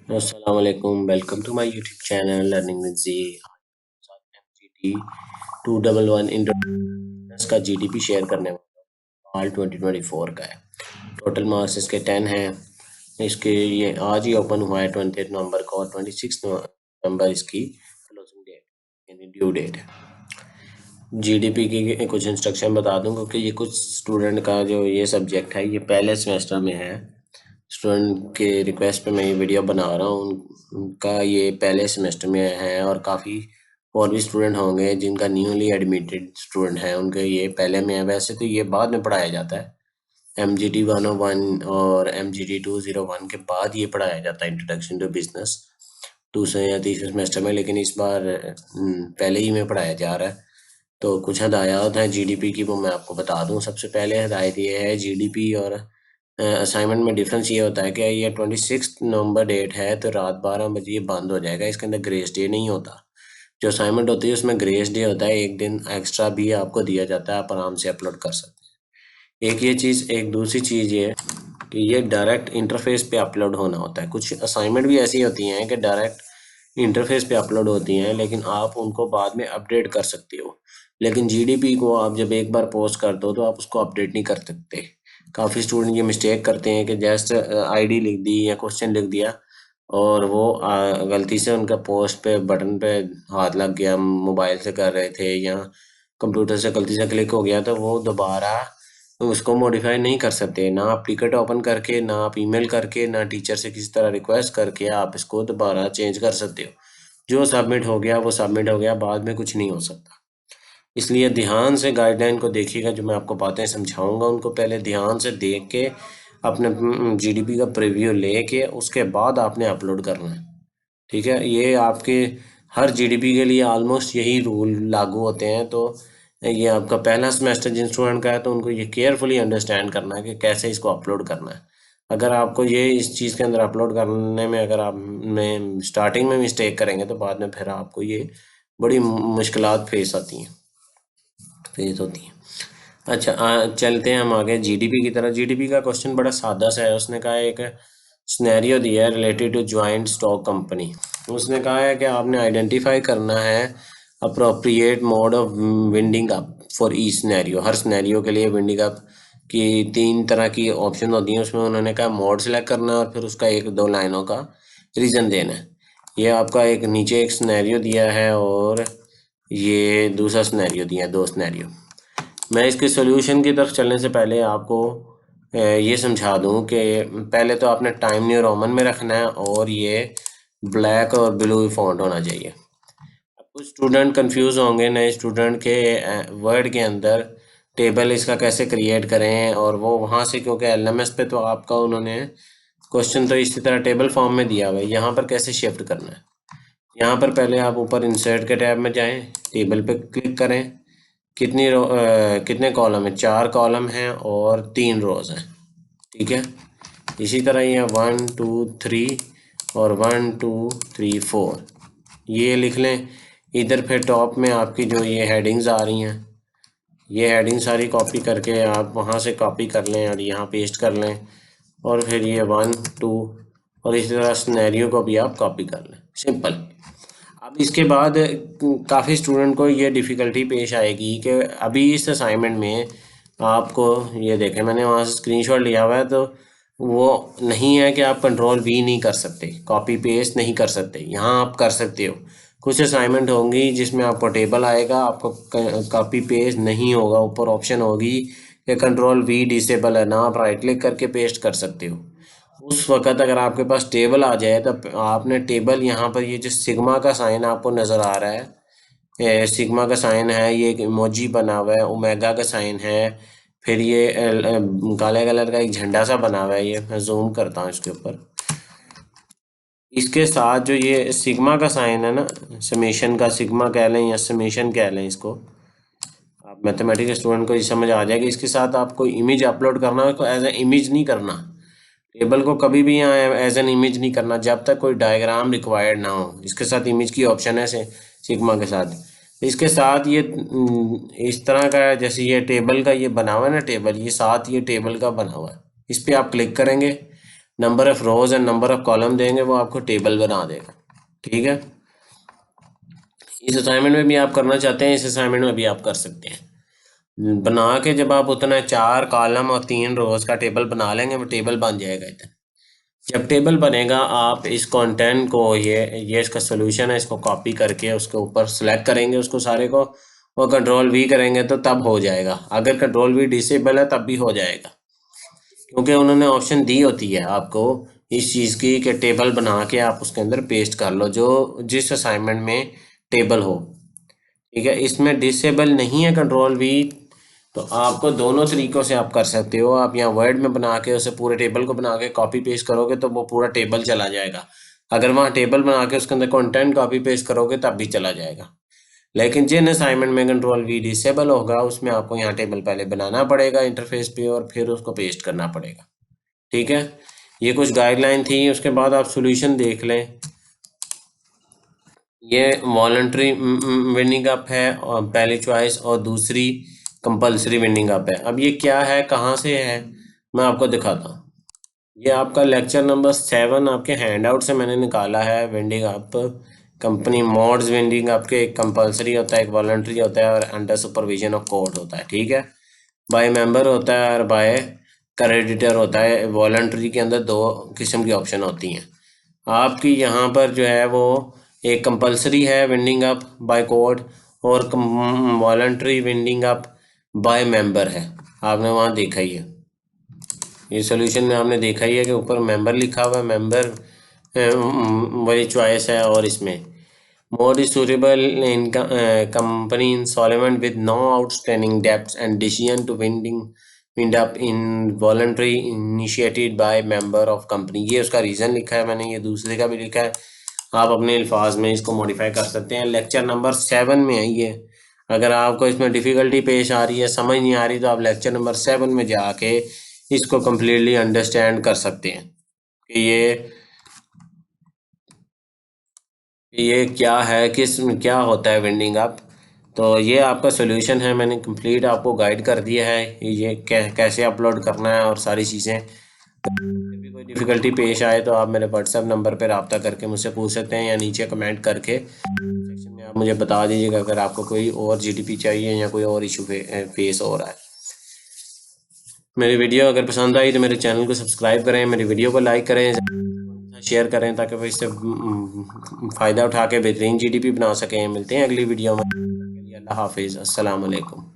अस्सलाम वालेकुम, welcome to my YouTube channel learning with G. MGT 211 inter का GDP share करने वाला हाल 2024 का है। टोटल मार्क्स इसके 10 हैं। इसके ये आज ही ओपन हुआ है 28 नवंबर को और 26 नवंबर इसकी क्लोजिंग डेट यानी ड्यू डेट है। जीडीपी की कुछ इंस्ट्रक्शन बता दूं क्योंकि ये कुछ स्टूडेंट का जो ये सब्जेक्ट है ये पहले सेमेस्टर में है। स्टूडेंट के रिक्वेस्ट पे मैं ये वीडियो बना रहा हूँ। उनका ये पहले सेमेस्टर में है और काफ़ी और भी स्टूडेंट होंगे जिनका न्यूली एडमिटेड स्टूडेंट है, उनके ये पहले में है। वैसे तो ये बाद में पढ़ाया जाता है, MGT 101 और MGT 201 के बाद ये पढ़ाया जाता है, इंट्रोडक्शन टू बिजनेस दूसरे या तीसरे सेमेस्टर में, लेकिन इस बार पहले ही में पढ़ाया जा रहा है। तो कुछ हदायत हैं जीडीपी की, वो मैं आपको बता दूं। सबसे पहले हदायत ये है, जीडीपी और असाइनमेंट में डिफरेंस ये होता है कि ये 26 नवंबर डेट है तो रात 12 बजे ये बंद हो जाएगा। इसके अंदर ग्रेस डे नहीं होता। जो असाइनमेंट होती है उसमें ग्रेस डे होता है, एक दिन एक्स्ट्रा भी आपको दिया जाता है, आप आराम से अपलोड कर सकते हैं। एक ये चीज़। एक दूसरी चीज़ ये कि ये डायरेक्ट इंटरफेस पे अपलोड होना होता है। कुछ असाइनमेंट भी ऐसी होती हैं कि डायरेक्ट इंटरफेस पे अपलोड होती हैं, लेकिन आप उनको बाद में अपडेट कर सकते हो। लेकिन जीडीपी को आप जब एक बार पोस्ट कर दो तो आप उसको अपडेट नहीं कर सकते। काफ़ी स्टूडेंट ये मिस्टेक करते हैं कि जस्ट आईडी लिख दी या क्वेश्चन लिख दिया और वो गलती से उनका पोस्ट पे बटन पे हाथ लग गया, मोबाइल से कर रहे थे या कंप्यूटर से गलती से क्लिक हो गया, तो वो दोबारा उसको मॉडिफाई नहीं कर सकते। ना आप टिकट ओपन करके, ना आप ईमेल करके, ना टीचर से किसी तरह रिक्वेस्ट करके आप इसको दोबारा चेंज कर सकते हो। जो सबमिट हो गया वो सबमिट हो गया, बाद में कुछ नहीं हो सकता। इसलिए ध्यान से गाइडलाइन को देखिएगा। जो मैं आपको बातें समझाऊंगा उनको पहले ध्यान से देख के अपने जीडीपी का प्रीव्यू लेके उसके बाद आपने अपलोड करना है। ठीक है, ये आपके हर जीडीपी के लिए ऑलमोस्ट यही रूल लागू होते हैं। तो ये आपका पहला सेमेस्टर जिन स्टूडेंट का है तो उनको ये केयरफुली अंडरस्टैंड करना है कि कैसे इसको अपलोड करना है। अगर आपको ये इस चीज़ के अंदर अपलोड करने में अगर आप में स्टार्टिंग में मिस्टेक करेंगे तो बाद में फिर आपको ये बड़ी मुश्किलात फेस होती हैं। अच्छा, चलते हैं हम आगे जीडीपी की तरह। जीडीपी का क्वेश्चन बड़ा सादा सा है। उसने कहा एक सिनेरियो दिया है related to joint stock company. उसने कहा है कि आपने आइडेंटिफाई करना है appropriate mode of winding up for each scenario. हर सिनेरियो के लिए विंडिंग अप की 3 तरह की ऑप्शन होती हैं। उसमें उन्होंने कहा मोड सेलेक्ट करना है और फिर उसका 1-2 लाइनों का रीज़न देना है। ये आपका एक नीचे एक सिनेरियो दिया है और ये दूसरा सिनेरियो दिया है, 2 सिनेरियो। मैं इसके सॉल्यूशन की तरफ चलने से पहले आपको ये समझा दूं कि पहले तो आपने टाइम न्यू रोमन में रखना है और ये ब्लैक और ब्लू फॉन्ट होना चाहिए। अब कुछ स्टूडेंट कंफ्यूज होंगे, नए स्टूडेंट के वर्ड के अंदर टेबल इसका कैसे क्रिएट करें, और वो वहाँ से क्योंकि एलएमएस पे तो आपका उन्होंने क्वेश्चन तो इसी तरह टेबल फॉर्म में दिया हुआ है, यहाँ पर कैसे शिफ्ट करना है। यहाँ पर पहले आप ऊपर इंसर्ट के टैब में जाएं, टेबल पे क्लिक करें। कितने कॉलम है? 4 कॉलम हैं और 3 रोज हैं। ठीक है, इसी तरह ये 1 2 3 और 1 2 3 4 ये लिख लें। इधर फिर टॉप में आपकी जो ये हेडिंग्स आ रही हैं, ये हेडिंग सारी कॉपी करके आप वहाँ से कॉपी कर लें और यहाँ पेस्ट कर लें। और फिर ये 1 2 और इसी तरह सिनेरियो को भी आप कॉपी कर लें। सिंपल। अब इसके बाद काफ़ी स्टूडेंट को ये डिफ़िकल्टी पेश आएगी कि अभी इस असाइनमेंट में आपको ये देखें, मैंने वहाँ से स्क्रीनशॉट लिया हुआ है, तो वो नहीं है कि आप कंट्रोल वी नहीं कर सकते, कॉपी पेस्ट नहीं कर सकते। यहाँ आप कर सकते हो। कुछ असाइनमेंट होंगी जिसमें आपको टेबल आएगा, आपको कॉपी पेस्ट नहीं होगा। ऊपर ऑप्शन होगी कि कंट्रोल वी डिसेबल है, ना आप राइट क्लिक करके पेस्ट कर सकते हो। उस वक़्त अगर आपके पास टेबल आ जाए तो आपने टेबल यहाँ पर ये जो सिग्मा का साइन आपको नज़र आ रहा है, सिग्मा का साइन है, ये एक इमोजी बना हुआ है, ओमेगा का साइन है, फिर ये काले कलर का एक झंडा सा बना हुआ है। ये मैं जूम करता हूँ इसके ऊपर। इसके साथ जो ये सिग्मा का साइन है ना, समेशन का सिग्मा कह लें या समेशन कह लें इसको, आप मैथमेटिक्स स्टूडेंट को ये समझ आ जाएगी। इसके साथ आपको इमेज अपलोड करना है, उसको एज ए इमेज नहीं करना। टेबल को कभी भी यहाँ एज एन इमेज नहीं करना जब तक कोई डायग्राम रिक्वायर्ड ना हो। इसके साथ इमेज की ऑप्शन है सिग्मा के साथ। इसके साथ ये इस तरह का है, जैसे ये टेबल का ये बना हुआ है ना, टेबल ये साथ ये टेबल का बना हुआ है। इस पर आप क्लिक करेंगे number of rose and number of column देंगे, वो आपको टेबल बना देगा। ठीक है, इस असाइनमेंट में भी आप करना चाहते हैं, इस असाइनमेंट में भी आप कर सकते हैं। बना के जब आप उतना 4 कॉलम और 3 रोज का टेबल बना लेंगे, वो टेबल बन जाएगा इतना। जब टेबल बनेगा, आप इस कंटेंट को, ये इसका सोल्यूशन है, इसको कॉपी करके उसके ऊपर सेलेक्ट करेंगे उसको सारे को, और कंट्रोल वी करेंगे तो तब हो जाएगा। अगर कंट्रोल वी डिसेबल है तब भी हो जाएगा, क्योंकि उन्होंने ऑप्शन दी होती है आपको इस चीज़ की कि टेबल बना के आप उसके अंदर पेस्ट कर लो, जो जिस असाइनमेंट में टेबल हो। ठीक है, इसमें डिसेबल नहीं है कंट्रोल वी, तो आपको दोनों तरीक़ों से आप कर सकते हो। आप यहाँ वर्ड में बना के उसे पूरे टेबल को बना के कॉपी पेस्ट करोगे तो वो पूरा टेबल चला जाएगा। अगर वहाँ टेबल बना के उसके अंदर कंटेंट कॉपी पेस्ट करोगे तब भी चला जाएगा। लेकिन जिन असाइनमेंट में कंट्रोल वी डिसेबल होगा, उसमें आपको यहाँ टेबल पहले बनाना पड़ेगा इंटरफेस पे और फिर उसको पेस्ट करना पड़ेगा। ठीक है, ये कुछ गाइडलाइन थी। उसके बाद आप सॉल्यूशन देख लें। ये वॉलंटरी विनिंग अप है और पहली चॉइस, और दूसरी कंपलसरी विनिंग अप है। अब ये क्या है, कहाँ से है, मैं आपको दिखाता हूँ। ये आपका लेक्चर नंबर 7 आपके हैंड आउट से मैंने निकाला है। Winding up company modes winding up के एक कंपलसरी होता है, एक वॉलंटरी होता है, और अंडर सुपरविजन ऑफ कोर्ट होता है। ठीक है, बाय मेंबर होता है और बाय क्रेडिटर होता है। वॉलंटरी के अंदर 2 किस्म की ऑप्शन होती हैं। आपकी यहाँ पर जो है वो एक कंपलसरी है विंडिंग अप बाय कोड, और voluntary winding up by member है। आपने वहाँ देखा ही है, ये सोल्यूशन में आपने देखा ही है कि ऊपर मेंबर लिखा हुआ है, मेंबर वाली चॉइस है। और इसमें mode is suitable in company insolvent with no outstanding debts and decision to wind up in voluntary initiated by member of company. ये उसका रीज़न लिखा है मैंने, ये दूसरे का भी लिखा है। आप अपने अल्फाज में इसको मॉडिफाई कर सकते हैं। लेक्चर नंबर 7 में है ये। अगर आपको इसमें डिफ़िकल्टी पेश आ रही है, समझ नहीं आ रही, तो आप लेक्चर नंबर 7 में जाके इसको कम्प्लीटली अंडरस्टैंड कर सकते हैं कि ये क्या है, किस में क्या होता है विंडिंग अप। तो ये आपका सोल्यूशन है, मैंने कंप्लीट आपको गाइड कर दिया है ये कैसे अपलोड करना है और सारी चीज़ें। भी कोई डिफ़िकल्टी पेश आए तो आप मेरे व्हाट्सएप नंबर पर रब्ता करके मुझसे पूछ सकते हैं, या नीचे कमेंट करके सेक्शन में आप मुझे बता दीजिएगा अगर आपको कोई और जीडीपी चाहिए या कोई और इशू फेस हो रहा है। मेरी वीडियो अगर पसंद आई तो मेरे चैनल को सब्सक्राइब करें, मेरी वीडियो को लाइक करें, शेयर करें, ताकि वो इससे फ़ायदा उठा के बेहतरीन जीडीपी बना सकें। मिलते हैं अगली वीडियो में। अल्लाह हाफिज़, अस्सलाम वालेकुम।